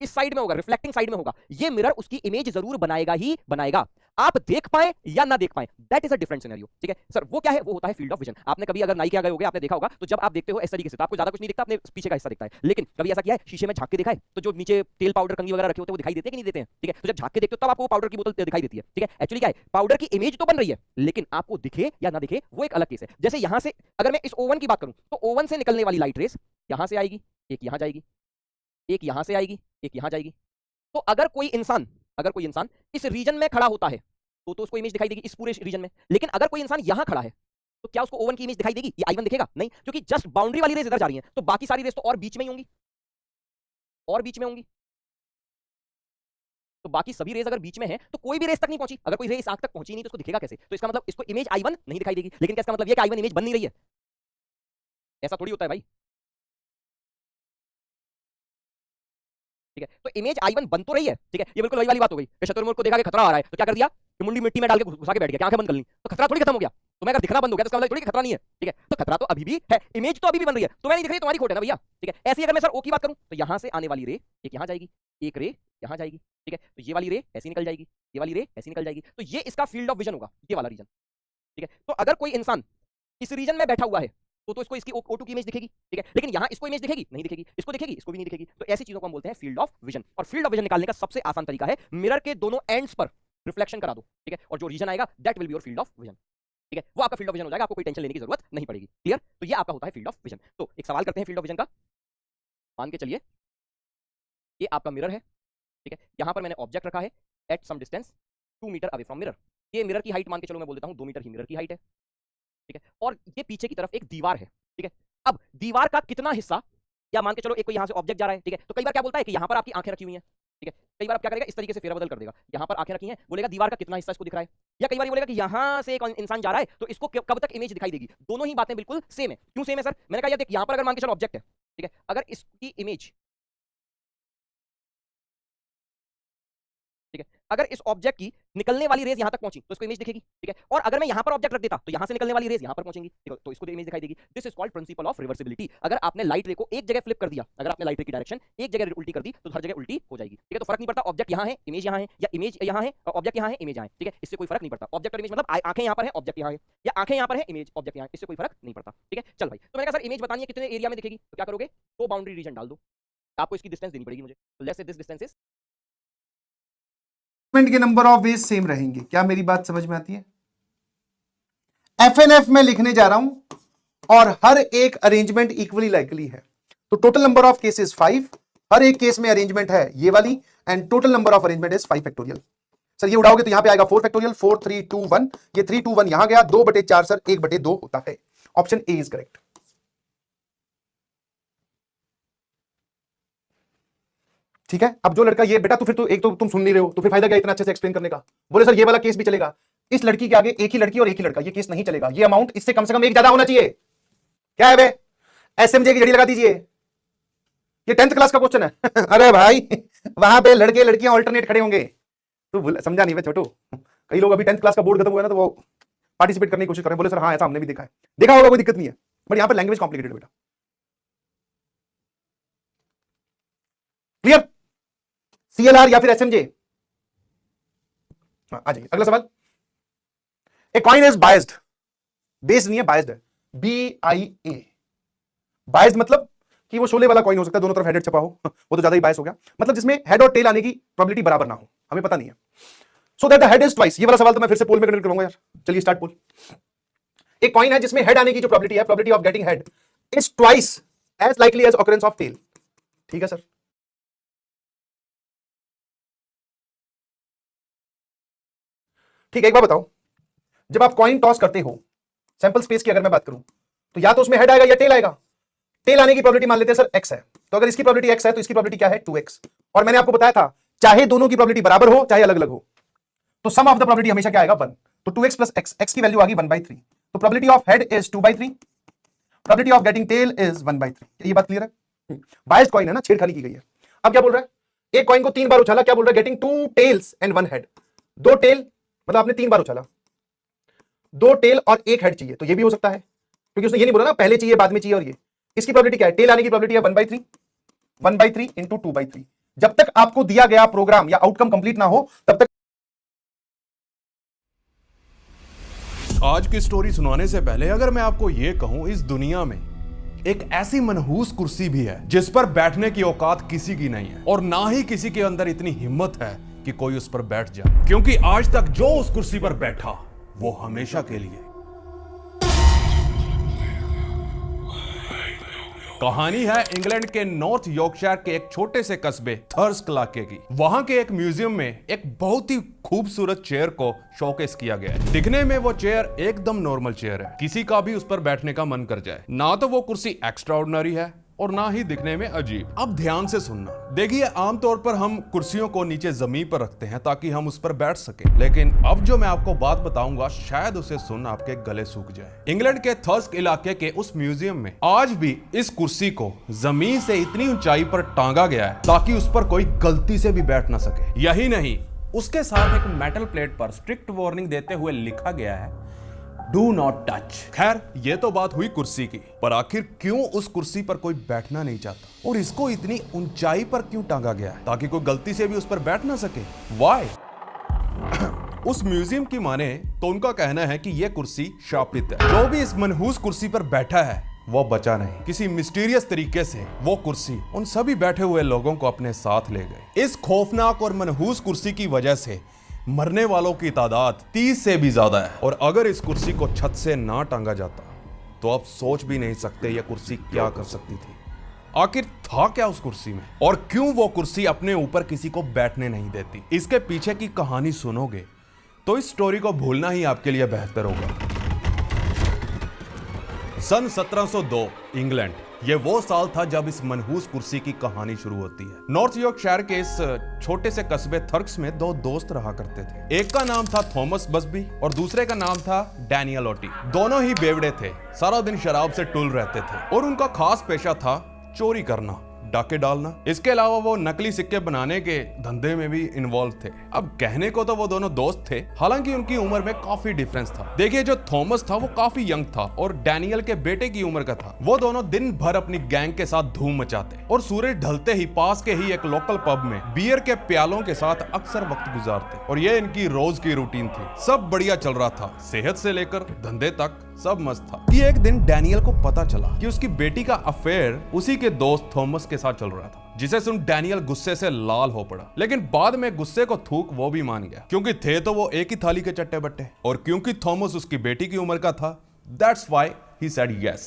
इस साइड में होगा, रिफ्लेक्टिंग साइड में होगा, ये मिरर उसकी इमेज जरूर बनाएगा ही बनाएगा। आप देख पाए या ना देख पाए, that is a different scenario, ठीक है सर। वो क्या है, वो होता है फील्ड ऑफ विजन। आपने कभी अगर नाई के आ गए होगे, आपने देखा होगा, तो जब आप देखते हो इस तरीके से तो आपको ज्यादा कुछ नहीं दिखता, अपने पीछे का हिस्सा दिखता है। लेकिन कभी ऐसा किया है, शीशे में झांक के देखा है, तो जो नीचे तेल पाउडर कंघी वगैरह रखे होते हैं वो दिखाई देते हैं कि नहीं देते हैं, ठीक है। तो जब झांक के देखते हो तब आपको पाउडर की बोतल दिखाई देती है, ठीक है। एक्चुअली क्या है, पाउडर की इमेज तो बन रही है, लेकिन आपको दिखे या ना दिखे वो एक अलग केस है। जैसे यहां से अगर मैं इस ओवन की बात करूं, तो ओवन से निकलने वाली लाइट रेस यहां से आएगी, एक यहां जाएगी, एक यहां से आएगी, एक यहां जाएगी। तो अगर कोई इंसान इस रीजन में खड़ा होता है तो उसको इमेज दिखाई देगी इस पूरे रीजन में। लेकिन अगर कोई इंसान यहां खड़ा है तो क्या उसको ओवन की इमेज दिखाई देगी, ये आई वन दिखेगा नहीं, क्योंकि जस्ट बाउंड्री वाली रेस इधर जा रही है, तो बाकी सारी रेस तो और बीच में ही होंगी, और बीच में होंगी। तो बाकी सभी रेस अगर बीच में है तो कोई भी रेस तक नहीं पहुंची। अगर कोई रेस आंख तक पहुंची नहीं तो उसको दिखेगा कैसे? तो इसका मतलब इसको इमेज आई वन नहीं दिखाई देगी। लेकिन क्या इसका मतलब ये कि आई वन इमेज बन नहीं रही है? ऐसा थोड़ी होता है भाई, ठीक है। तो इमेज आई वन बन तो रही है, ठीक है। ये बिल्कुल वही वाली बात हो गई कि शत्रुमुर्ख को देखा कि खतरा आ रहा है तो क्या कर दिया कि मुंडी मिट्टी में डाल के घुसा के बैठ गया, क्या आंखें बंद कर ली, तो खतरा थोड़ी खत्म हो गया। तो मैं अगर दिखना बंद हो गया तो इसका मतलब थोड़ी खतरा नहीं है, ठीक है। तो खतरा तो अभी भी है, इमेज तो अभी भी बन रही है, तो मैं नहीं दिख रही, तुम्हारी खोट है ना भैया, ठीक है। ऐसी अगर मैं सर ओ की बात करूं तो यहां से आने वाली रे एक यहां जाएगी, एक रे यहां जाएगी, ठीक है। तो ये वाली रे ऐसी निकल जाएगी, ये वाली रे ऐसी निकल जाएगी। तो ये इसका फील्ड ऑफ विजन होगा, ये वाला रीजन, ठीक है। तो अगर कोई इंसान इस रीजन में बैठा हुआ है तो इसको इसकी O2 की इमेज दिखेगी, ठीक है। लेकिन यहां इसको इमेज दिखेगी नहीं दिखेगी, इसको दिखेगी इसको भी नहीं दिखेगी। तो ऐसी चीजों को हम बोलते हैं फील्ड ऑफ विजन। और फील्ड ऑफ विजन निकालने का सबसे आसान तरीका है मिरर के दोनों एंड्स पर रिफ्लेक्शन करा दो, ठीक है। और जो रीजन आएगा that will be your field of vision, ठीक है। वो आपका फील्ड ऑफ विजन हो जाएगा, आपको कोई टेंशन लेने की जरूरत नहीं पड़ेगी। क्लियर? तो ये आपका होता है फील्ड ऑफ विजन। तो एक सवाल करते हैं फील्ड ऑफ विजन का। मान के चलिए ये आपका मिरर है, ठीक है। यहां पर मैंने ऑब्जेक्ट रखा है at some distance 2 metre away from mirror. ये मिरर की हाइट मान के चलो मैं बोल देता हूं 2 मीटर ही मिरर की हाइट है, ठीक है। और ये पीछे की तरफ एक दीवार है, ठीक है। अब दीवार का कितना हिस्सा, या मान के चलो एक कोई यहां से ऑब्जेक्ट जा रहा है, ठीक है। तो कई बार क्या बोलता है कि यहां पर आपकी आंखें रखी हुई हैं, ठीक है। कई बार आप क्या करेगा, इस तरीके से फेरबदल कर देगा, यहां पर आंखें रखी हैं, बोलेगा दीवार का कितना हिस्सा इसको दिख रहा है। या कई बार ये बोलेगा कि यहां से एक इंसान जा रहा है तो इसको कब तक इमेज दिखाई देगी। दोनों ही बातें बिल्कुल सेम है। क्यों सेम है सर? मैंने कहा यार देख, यहां पर अगर मान के चलो ऑब्जेक्ट है, ठीक है, अगर इसकी इमेज, ठीक है, अगर इस ऑब्जेक्ट की निकलने वाली रेज यहां तक पहुंची तो इसको इमेज दिखेगी, ठीक है। और अगर मैं यहां पर ऑब्जेक्ट रख देता तो यहां से निकलने वाली रेज यहां पर पहुंचेंगी, ठीक है, तो इसको इमेज दिखाई देगी। This is called principle of reversibility. अगर आपने लाइट रे को एक जगह फ्लिप कर दिया, अगर आपने लाइट रे की डायरेक्शन एक जगह उल्टी कर दी तो हर जगह उल्टी हो जाएगी, ठीक है। तो फर्क नहीं पड़ता ऑब्जेक्ट यहां है इमेज यहां है, या इमेज यहां है और ऑब्जेक्ट यहां है इमेज यहां है, ठीक है। इससे कोई फर्क नहीं पड़ता। ऑब्जेक्ट और इमेज मतलब आंखें यहां पर है ऑब्जेक्ट यहां है, या आंखें यहां पर है इमेज ऑब्जेक्ट यहां है, इससे कोई फर्क नहीं पड़ता, ठीक है। चल भाई, तो मैंने कहा सर इमेज बतानी है कितने एरिया में दिखेगी, तो क्या करोगे, तो बाउंड्री रीजन डाल दो, आपको इसकी डिस्टेंस देनी पड़ेगी मुझे। तो let's say this distance is, के नंबर ऑफ वेज सेम रहेंगे। क्या मेरी बात समझ में आती है? एफएनएफ में लिखने जा रहा हूं और हर एक अरेंजमेंट इक्वली लाइकली है। तो टोटल नंबर ऑफ केसेस 5, हर एक केस में अरेंजमेंट है ये वाली, and total number of arrangement is 5 factorial. Sir ये उड़ाओगे तो यहां पे आएगा 4 फैक्टोरियल, 4 3 2 1, ये 3 2 1 यहां गया, 2/4 सर 1/2 होता है। Option A is correct. ठीक है। अब जो लड़का ये बेटा, तो फिर तो एक तो तुम सुन नहीं रहे हो, तो फिर फायदा क्या इतना अच्छे से एक्सप्लेन करने का? बोले सर ये वाला केस भी चलेगा, इस लड़की के आगे एक ही लड़की और एक ही लड़का, ये केस नहीं चलेगा, ये अमाउंट इससे कम से कम एक ज्यादा होना चाहिए। क्या है बे, एसएमजे की घड़ी लगा दीजिए, ये 10th क्लास का क्वेश्चन है। अरे भाई वहां पे लड़के लड़कियां ऑल्टरनेट खड़े होंगे, तू समझा नहीं बे छोटू। कई लोग अभी 10th क्लास का बोर्ड खत्म हुआ ना तो वो पार्टिसिपेट करने की कोशिश कर रहे हैं, बोले सर हाँ ऐसा हमने भी देखा है, देखा होगा, कोई दिक्कत नहीं है, बट यहां पर लैंग्वेज कॉम्प्लिकेटेड बेटा। क्लियर? सीएलआर या फिर एसएमजे? आ जाइए अगला सवाल। A coin is biased, based नहीं है, बायस्ड है, BIA। बायस्ड मतलब कि वो शोले वाला कॉइन हो सकता है, दोनों तरफ हेड छपा हो, वो तो ज्यादा ही बायस हो गया, मतलब जिसमें हेड और टेल आने की प्रोबेबिलिटी बराबर ना हो, हमें पता नहीं है। So that the head is twice. ये वाला सवाल तो मैं फिर से पोल में कंडक्ट करूंगा यार। चलिए स्टार्ट पोल। एक कॉइन है जिसमें हेड आने की जो प्रोबेबिलिटी है, probability of getting head is twice as likely as occurrence of tail. ठीक है सर। ठीक है, एक बार बताओ, जब आप कॉइन टॉस करते हो, सैंपल स्पेस की अगर मैं बात करूं, तो या तो उसमें हेड आएगा या टेल आएगा। टेल आने की प्रोबेबिलिटी मान लेते हैं सर x है, तो अगर इसकी प्रोबेबिलिटी x है तो इसकी प्रोबेबिलिटी क्या है 2x। और मैंने आपको बताया था चाहे दोनों की प्रोबेबिलिटी बराबर हो चाहे अलग अलग हो, तो सम ऑफ द प्रोबेबिलिटी हमेशा क्या आएगा 1। तो 2x प्लस x की वैल्यू आ गई 1/3, तो probability of head is 2/3, probability of getting tail is 1/3। ये बात क्लियर है? बायस्ड कॉइन है ना, छेड़खानी की गई है। अब क्या बोल रहा है, एक कॉइन को 3 बार उछाला, क्या बोल रहा है, getting 2 tails and 1 head. 2 tail मतलब आपने 3 बार उछाला, 2 टेल और 1 हेड चाहिए, तो ये भी हो सकता है, क्योंकि उसने ये नहीं बोला ना पहले चाहिए बाद में चाहिए। और ये इसकी प्रोबेबिलिटी क्या है, टेल आने की प्रोबेबिलिटी है 1/3, 1/3 इंटू 2/3। जब तक आपको दिया गया प्रोग्राम या आउटकम कंप्लीट ना हो तब तक आज की स्टोरी सुनाने से पहले अगर मैं आपको यह कहूं, इस दुनिया में एक ऐसी मनहूस कुर्सी भी है जिस पर बैठने की औकात किसी की नहीं है, और ना ही किसी के अंदर इतनी हिम्मत है कि कोई उस पर बैठ जाए, क्योंकि आज तक जो उस कुर्सी पर बैठा वो हमेशा के लिए। कहानी है इंग्लैंड के नॉर्थ यॉर्कशायर के एक छोटे से कस्बे थर्स्क इलाके की। वहां के एक म्यूजियम में एक बहुत ही खूबसूरत चेयर को शोकेस किया गया है। दिखने में वो चेयर एकदम नॉर्मल चेयर है, किसी का भी उस पर बैठने का मन कर जाए। ना तो वो कुर्सी एक्स्ट्रा ऑर्डिनरी है और ना ही दिखने में अजीब। अब ध्यान से सुनना। देखिए, आमतौर पर हम कुर्सियों को नीचे जमीन पर रखते हैं ताकि हम उस पर बैठ सके, लेकिन अब जो मैं आपको बात बताऊंगा शायद उसे सुन आपके गले सूख जाए। इंग्लैंड के थर्स्क इलाके के उस म्यूजियम में आज भी इस कुर्सी को जमीन से इतनी ऊंचाई पर टांगा गया है ताकि उस पर कोई गलती से भी बैठ ना सके। यही नहीं, उसके साथ एक मेटल प्लेट पर स्ट्रिक्ट वार्निंग देते हुए लिखा गया है, डू नॉट टच। खैर, ये तो बात हुई कुर्सी की, पर आखिर क्यों उस कुर्सी पर कोई बैठना नहीं चाहता और इसको इतनी ऊंचाई पर क्यों टांगा गया है ताकि कोई गलती से भी उस पर बैठ ना सके? व्हाई? उस म्यूजियम की माने तो उनका कहना है कि यह कुर्सी शापित है। जो भी इस मनहूस कुर्सी पर बैठा है वो बचा नहीं। किसी मिस्टीरियस तरीके से वो कुर्सी उन सभी बैठे हुए लोगों को अपने साथ ले गए। इस खौफनाक और मनहूस कुर्सी की वजह से मरने वालों की तादाद 30 से भी ज्यादा है, और अगर इस कुर्सी को छत से ना टांगा जाता तो आप सोच भी नहीं सकते यह कुर्सी क्या कर सकती थी। आखिर था क्या उस कुर्सी में, और क्यों वो कुर्सी अपने ऊपर किसी को बैठने नहीं देती? इसके पीछे की कहानी सुनोगे तो इस स्टोरी को भूलना ही आपके लिए बेहतर होगा। सन 1702 इंग्लैंड, ये वो साल था जब इस मनहूस कुर्सी की कहानी शुरू होती है। नॉर्थ यॉर्कशायर के इस छोटे से कस्बे थर्क्स में दो दोस्त रहा करते थे। एक का नाम था थॉमस बसबी और दूसरे का नाम था डैनियल ओटी। दोनों ही बेवड़े थे, सारा दिन शराब से टुल रहते थे और उनका खास पेशा था चोरी करना, डाके डालना। इसके अलावा वो नकली सिक्के बनाने के धंधे में भी इन्वॉल्व थे। अब कहने को तो वो दोनों दोस्त थे, हालांकि उनकी उम्र में काफी डिफरेंस था। देखिए, जो थॉमस था वो काफी यंग था और डैनियल के बेटे की उम्र का था। वो दोनों दिन भर अपनी गैंग के साथ धूम मचाते और सूरज ढलते ही पास के ही एक लोकल पब में बियर के प्यालों के साथ अक्सर वक्त गुजारते, और ये इनकी रोज की रूटीन थी। सब बढ़िया चल रहा था, सेहत से लेकर धंधे तक सब मस्त था कि एक दिन डैनियल को पता चला कि उसकी बेटी का अफेयर उसी के दोस्त थॉमस के साथ चल रहा था, जिसे सुन डैनियल गुस्से से लाल हो पड़ा। लेकिन बाद में गुस्से को थूक वो भी मान गया, क्योंकि थे तो वो एक ही थाली के चट्टे बट्टे, और क्योंकि थॉमस उसकी बेटी की उम्र का था, that's why he said yes.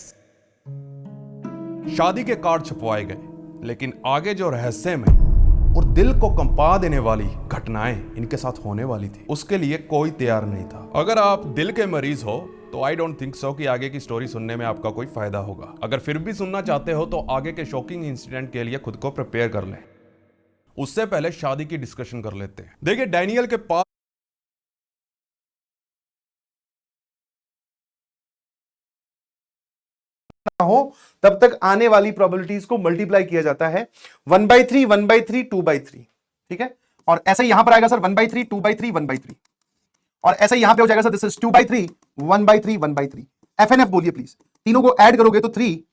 शादी के कार्ड छपवाए गए, लेकिन आगे जो रहस्य में और दिल को कंपा देने वाली घटनाएं इनके साथ होने वाली थी, उसके लिए कोई तैयार नहीं था। अगर आप दिल के मरीज हो तो आई डोंट थिंक सो कि आगे की स्टोरी सुनने में आपका कोई फायदा होगा। अगर फिर भी सुनना चाहते हो तो आगे के शॉकिंग इंसिडेंट के लिए खुद को प्रिपेयर कर लें। उससे पहले शादी की डिस्कशन कर लेते हैं। देखिए, डैनियल के पास हो तब तक आने वाली प्रोबेबिलिटीज को मल्टीप्लाई किया जाता है 1/3, 1/3, 2/3। ठीक है, और ऐसे यहां पर आएगा सर 1/3, 2/3, 1/3, और ऐसे यहां पे हो जाएगा सर दिस इज 2/3, 1/3, 1/3। FNF बोलिए प्लीज। तीनों को ऐड करोगे तो 3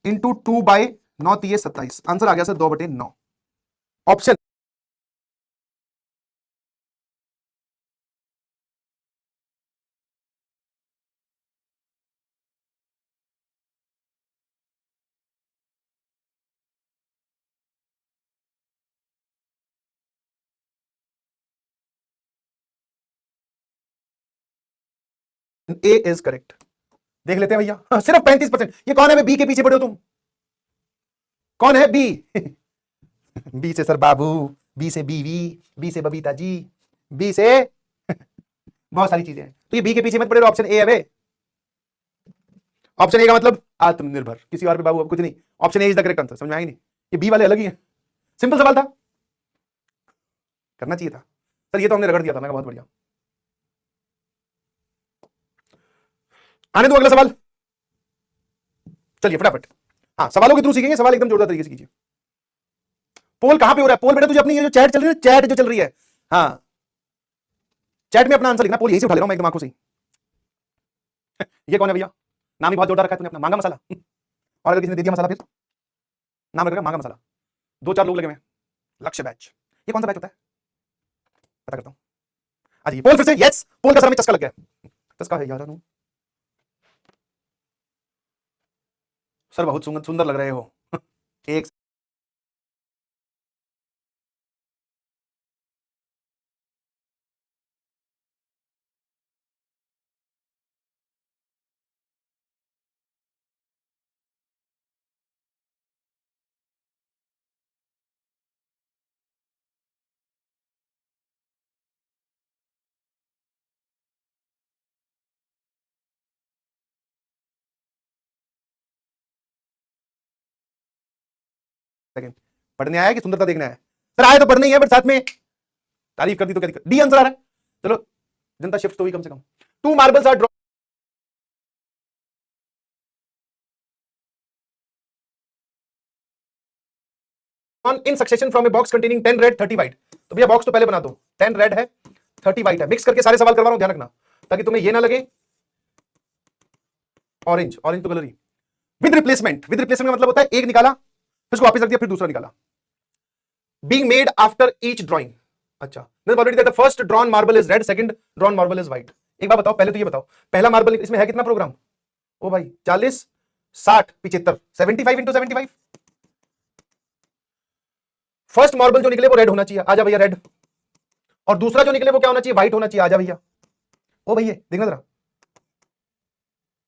इंटू 2/9, ये 27। आंसर आ गया sir 2/9। Option A is correct. देख लेते हैं भैया, सिर्फ 35%। ये कौन है? बी के पीछे पड़े हो तुम? कौन है बी? बी से सर बाबू, बी से बीवी, बी से बबीता जी, बी से बहुत सारी चीजें हैं। तो ये बी के पीछे मत पड़े रहो, ऑप्शन ए है बे। ऑप्शन ए का मतलब आत्मनिर्भर, किसी और पे बाबू अब कुछ नहीं। Option A is the correct answer. समझ में आई नहीं? ये बी वाले अलग ही है। सिंपल सवाल था, करना चाहिए था सर। ये तो हमने रगड़ दिया था ना, बहुत बढ़िया। आने दो अगला सवाल। चलिए फटाफट, हाँ सवालों के थ्रू सीखेंगे। सवाल एकदम जोरदार तरीके से कीजिए। पोल कहां पे हो रहा है? पोल बेटा तुझे अपनी ये जो चैट चल रही है, चैट जो चल रही है, हाँ चैट में अपना आंसर लिखना। पोल यहीं से उठा ले रहा हूं मैं एकदम आंखों से। ये कौन है भैया? नाम ही बहुत जोरदार रखा है तूने अपना, मांगा मसाला। और अगर किसी ने दे दिया मसाला फिर नाम रखेगा मांगा मसाला। 2-4 लोग लगे हुए हैं। लक्ष्य बैच, ये कौन सा बैच होता है? पता करता हूं। आज पोल फिर से यस, पोल का सर में चस्का लग गया। किसका है यार? सर बहुत सुंदर सुंदर लग रहे हो। एक सेकंड, पढ़ने आया कि सुंदरता देखना है? सर आया तो पढ़ने ही है, बट साथ में तारीफ कर दी तो क्या दिक्कत? डी आंसर आ रहा है। चलो जनता शिफ्ट तो हुई कम से कम। 2 marbles are drawn in succession from a box containing 10 red 30 white. तो भैया बॉक्स तो पहले बना दो। 10 रेड है, 30 व्हाइट है, मिक्स करके सारे सवाल करवा रहा हूं, ध्यान रखना, ताकि तुम्हें ये ना लगे ऑरेंज ऑरेंज तो colour he. With replacement, with replacement का मतलब होता है एक निकाला, फिर उसको वापस रख दिया, फिर दूसरा निकाला। Being made after each drawing. अच्छा, मैंने already that the first drawn marble is red, second drawn marble is white. एक बात बताओ, पहले तो ये बताओ, पहला मार्बल इसमें है कितना प्रोग्राम? ओ भाई 40 60 75 75 इंटू 75। फर्स्ट मार्बल जो निकले वो रेड होना चाहिए, आजा भैया रेड। और दूसरा जो निकले वो क्या होना चाहिए? व्हाइट होना चाहिए, आजा भैया। ओ भैया देखना जरा,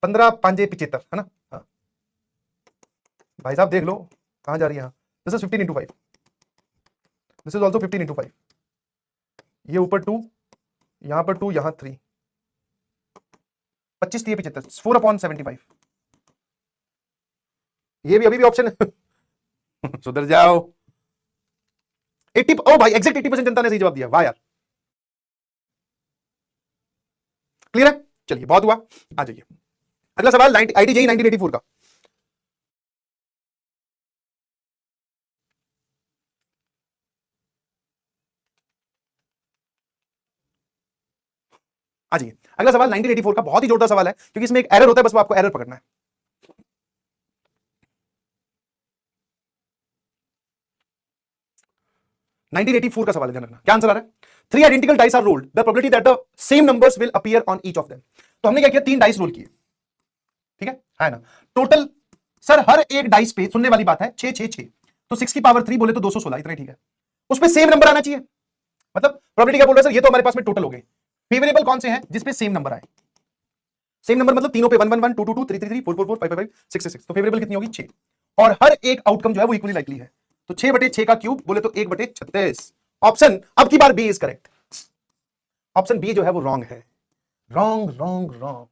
15 5 75 है ना? हाँ भाई साहब देख लो कहां जा रही है। This is 15 into 5, this is also 15 into 5। ये ऊपर 2, यहां पर 2, यहां 3, 25 3 75, 4/75। ये भी अभी भी ऑप्शन है। सुधर जाओ। 80, ओ भाई एग्जैक्ट 80% जनता ने सही जवाब दिया, वाह यार। क्लियर है? चलिए बहुत हुआ, आ जाइए अगला सवाल। आईटीजेई 1984 का। आ जाइए अगला सवाल 1984 का, बहुत ही जोरदार सवाल है, क्योंकि इसमें एक एरर होता है, बस वो आपको एरर पकड़ना है। का सवाल है, ध्यान रखना। क्या आंसर आ रहा है? 3 identical dice are rolled, the probability that the same numbers will appear on each of them. तो हमने क्या किया? 3 डाइस रोल किए, ठीक है ना? टोटल सर हर एक डाइस पे, सुनने वाली बात है, 6 6 6, तो 6 की पावर 3 बोले तो 216, इतना ठीक है। उस पे सेम नंबर आना चाहिए, मतलब प्रोबेबिलिटी क्या बोल रहा है सर? ये तो हमारे पास में टोटल हो गए। फेवरेबल कौन से हैं? जिसपे सेम नंबर आए। सेम नंबर मतलब तीनों पे 1 1 1 2 2 2 3 3 3 4 4 4 5 5 5 6 6 6, तो फेवरेबल कितनी होगी? 6। और हर एक आउटकम जो है वो इक्वली लाइकली है, तो 6/6 का क्यूब बोले तो 1/36। ऑप्शन अब की बार B is correct. Option B जो है वो रॉन्ग है। Wrong wrong wrong,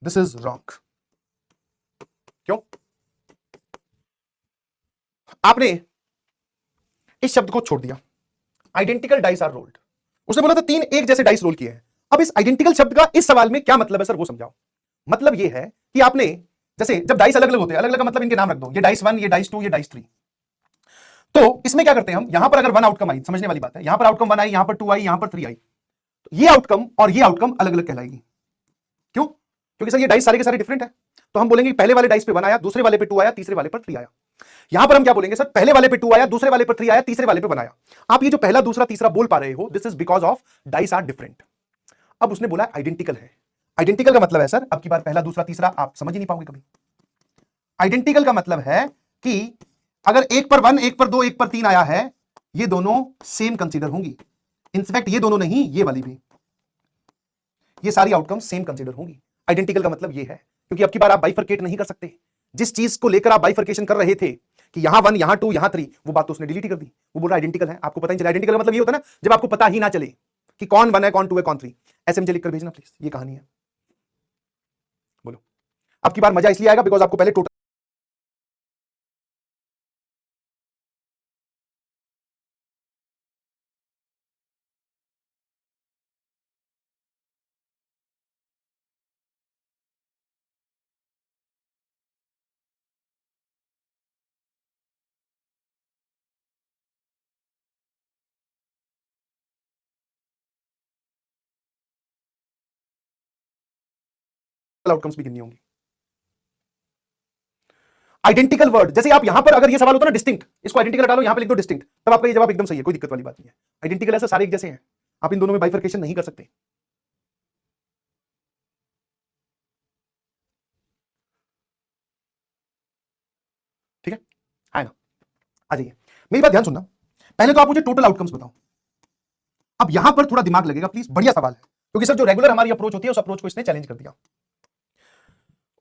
this is wrong. क्यों? आपने इस शब्द को छोड़ दिया, आइडेंटिकल डाइस आर रोल्ड। उसने बोला था 3 एक जैसे डाइस रोल किए हैं। अब इस आइडेंटिकल शब्द का इस सवाल में क्या मतलब है सर, वो समझाओ। मतलब ये है कि आपने, जैसे जब डाइस अलग अलग होते हैं, अलग अलग का मतलब इनके नाम रख दो, ये डाइस 1, ये डाइस 2, ये डाइस 3। तो इसमें क्या करते हैं हम, यहां पर अगर 1 आउटकम आई, समझने वाली बात है, यहां पर आउटकम 1 आई, यहां पर 2 आई, यहां पर 3 आई, तो ये आउटकम और ये आउटकम अलग अलग कहलाएगी। क्यों? क्योंकि सर ये डाइस सारे के सारे डिफरेंट है। तो हम बोलेंगे पहले वाले डाइस पे 1 आया, दूसरे वाले पे 2 आया, तीसरे वाले पर 3 आया। यहां पर हम क्या बोलेंगे सर? पहले वाले पे 2 आया, दूसरे वाले पर 3 आया, तीसरे वाले पे 1 आया। आप ये जो पहला दूसरा तीसरा बोल पा रहे हो, this is because of dice are different. अब उसने बोला आइडेंटिकल है। आइडेंटिकल का मतलब है सर, अब की बार पहला दूसरा तीसरा आप समझ ही नहीं पाओगे कभी। आइडेंटिकल का मतलब है कि अगर एक पर 1, एक पर 2, एक पर 3 आया है, ये दोनों सेम कंसीडर होंगी। इनफैक्ट ये दोनों नहीं, ये वाली भी, ये सारी आउटकम सेम कंसीडर होंगी। आइडेंटिकल का मतलब ये है, क्योंकि अब की बार आप बाइफरकेट नहीं कर सकते। जिस चीज को लेकर आप बाइफरकेशन कर रहे थे कि यहां 1 यहां 2 यहां 3, वो बात तो उसने डिलीट कर दी। वो बोल रहा आइडेंटिकल है, आपको पता ही चला। आइडेंटिकल का मतलब ये होता है ना, जब आपको पता ही ना चले कि कौन 1 है, कौन 2 है, कौन 3। एसएमजे लिखकर भेजना प्लीज, ये कहानी है। बोलो, अब की बार मजा इसलिए आएगा बिकॉज आपको पहले टोटल आउटकम्स भी गिननी होंगी। आइडेंटिकल वर्ड, जैसे आप यहां पर अगर ये सवाल होता ना डिस्टिंक्ट, इसको आइडेंटिकल हटा लो, यहां पे लिख दो डिस्टिंक्ट, तब आपका ये जवाब एकदम सही है, कोई दिक्कत वाली बात नहीं है। आइडेंटिकल ऐसा सारे एक जैसे हैं, आप इन दोनों में बाइफरकेशन नहीं कर सकते। ठीक है ना? आ जाइए, मेरी बात ध्यान सुनना। पहले तो आप मुझे टोटल आउटकम्स बताओ। अब यहां पर थोड़ा दिमाग लगेगा प्लीज, बढ़िया सवाल है, क्योंकि सर जो रेगुलर हमारी अप्रोच होती है उस अप्रोच को इसने चैलेंज कर दिया।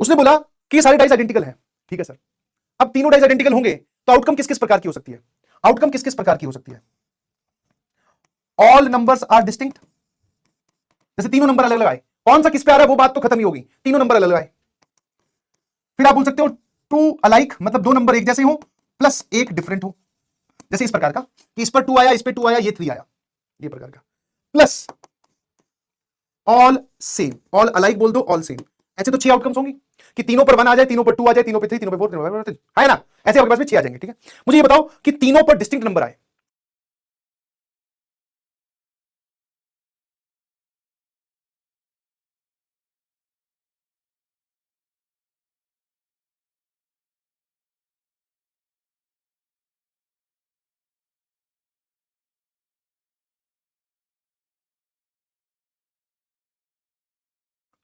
उसने बोला कि सारे डाइस आइडेंटिकल है, ठीक है सर। अब तीनों डाइस आइडेंटिकल होंगे तो आउटकम किस किस प्रकार की हो सकती है? आउटकम किस किस प्रकार की हो सकती है? ऑल नंबर्स आर डिस्टिंक्ट, जैसे तीनों नंबर अलग लगाए, कौन सा किस पे आ रहा है वो बात तो खत्म ही होगी, तीनों नंबर अलग लगाए। फिर आप बोल सकते हो टू अलाइक, मतलब दो नंबर एक जैसे हो प्लस एक डिफरेंट हो, जैसे इस प्रकार का कि इस पर 2 आया, इस पे 2 आया, ये 3 आया, ये प्रकार का। Plus all same, all alike बोल दो, ऑल सेम। ऐसे तो 6 आउटकम्स होंगी कि तीनों पर 1 आ जाए, तीनों पर 2 आ जाए, तीनों पे 3, तीनों पे 4, तीनों पे 5, है ना? ऐसे आपके पास में 6 आ जाएंगे, ठीक है। मुझे ये बताओ कि तीनों पर डिस्टिंक्ट नंबर आए।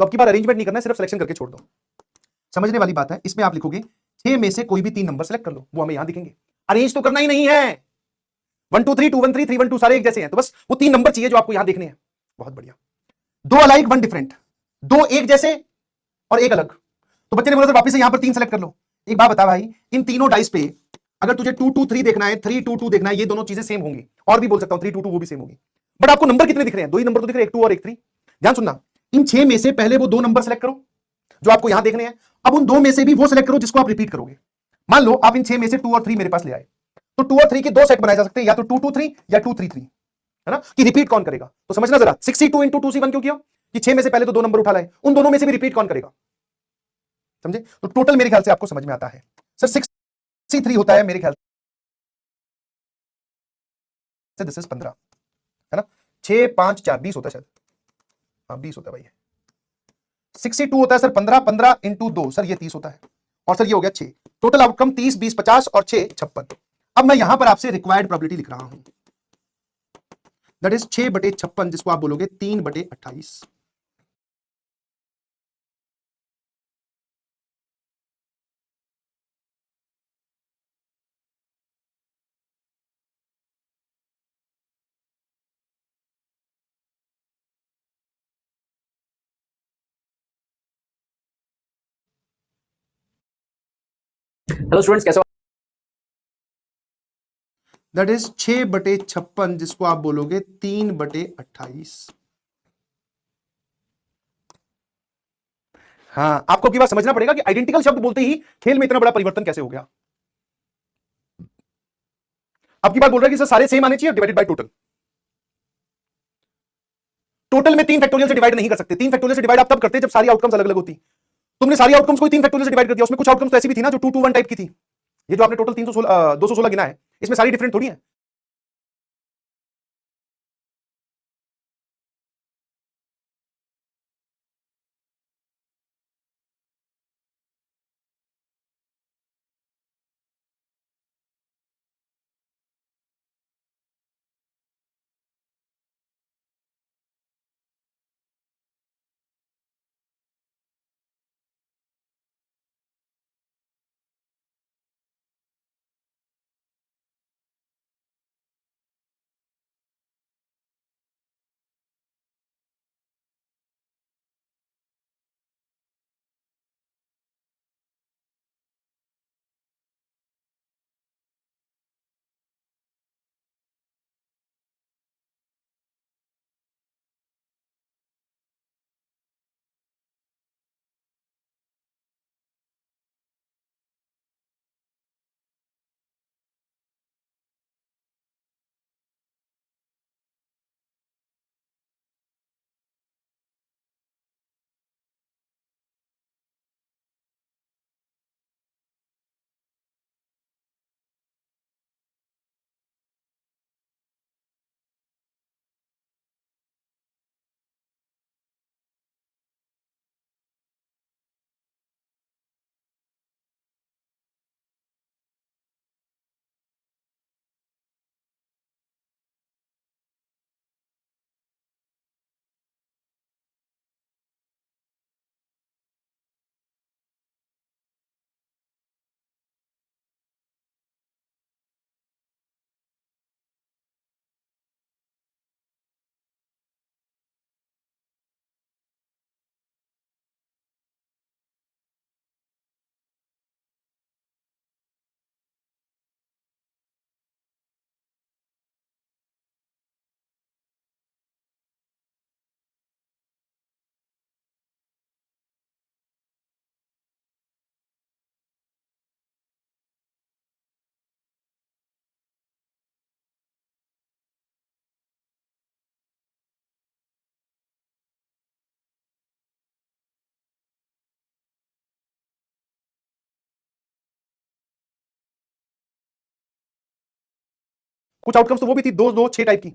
तो अब की बार अरेंजमेंट नहीं करना है, सिर्फ सिलेक्शन करके छोड़ दो। समझने वाली बात है। इसमें आप लिखोगे 6 में से कोई भी 3 नंबर सेलेक्ट कर लो, वो हमें यहां दिखेंगे। अरेंज तो करना ही नहीं है, 1 2 3 2 1 3 3 1 2 सारे एक जैसे हैं, तो बस वो 3 नंबर चाहिए जो आपको यहां देखने हैं। बहुत बढ़िया। 2 अलाइक 1 डिफरेंट, 2 एक जैसे और एक अलग। तो बच्चे ने बोला सर वापस से यहां पर 3 सेलेक्ट कर लो। एक बात बता भाई, इन तीनों डाइस पे अगर तुझे 2 2 3 देखना है, 3 2 2 देखना है, ये दोनों चीजें सेम होंगी, और भी बोल सकता हूं 3 2 2 वो भी सेम होगी। बट आपको नंबर कितने दिख रहे हैं? 2 ही नंबर तो दिख रहे हैं, एक 2 और एक 3। ध्यान सुनना, इन 6 में से पहले वो 2 नंबर सेलेक्ट करो जो आपको यहां देखने हैं। अब उन 2 में से भी वो सेलेक्ट करो जिसको आप रिपीट करोगे। मान लो आप इन 6 में से 2 और 3 मेरे पास ले आए, तो 2 और 3 के 2 सेट बनाए जा सकते हैं, या तो 2 2 3 या 2 3 3, है ना? कि रिपीट कौन करेगा। तो समझना जरा, 62 इंटू 2C1 क्यों किया? कि 6 में से पहले तो 2 नंबर उठा लाए, उन दोनों में से भी रिपीट कौन करेगा। समझे? तो टोटल मेरे ख्याल से आपको समझ में आता है। सर 63 होता है मेरे ख्याल से, दिस इज 15, है ना? 6 5 4 20 होता है शायद, हाँ 20 होता है भाई। 62 होता है सर 15, 15 इंटू 2 सर ये 30 होता है, और सर ये हो गया 6। टोटल आउटकम 30 20 50 और 6 56। अब मैं यहां पर आपसे रिक्वायर्ड प्रोबेबिलिटी लिख रहा हूं, दैट इज 6/56, जिसको आप बोलोगे 3/28। हेलो स्टूडेंट्स, कैसे हो? दैट इज 6/56, जिसको आप बोलोगे 3/28। हाँ, आपको की बात समझना पड़ेगा कि आइडेंटिकल शब्द बोलते ही खेल में इतना बड़ा परिवर्तन कैसे हो गया। अब की बात बोल रहा है कि सर सारे सेम आने चाहिए डिवाइडेड बाय टोटल। टोटल में 3 फैक्टोरियल से डिवाइड नहीं कर सकते। 3 फैक्टोरियल से डिवाइड आप तब करते जब सारी आउटकम्स अलग अलग होती। तुमने सारी आउटकम्स को 3 फैक्टोरियल से डिवाइड कर दिया, उसमें कुछ आउटकम्स तो ऐसी भी थी ना जो 2 2 1 टाइप की थी। ये जो आपने टोटल 316 216 गिना है, इसमें सारी डिफरेंट थोड़ी है। कुछ आउटकम्स तो वो भी थी 2 2 6 टाइप की।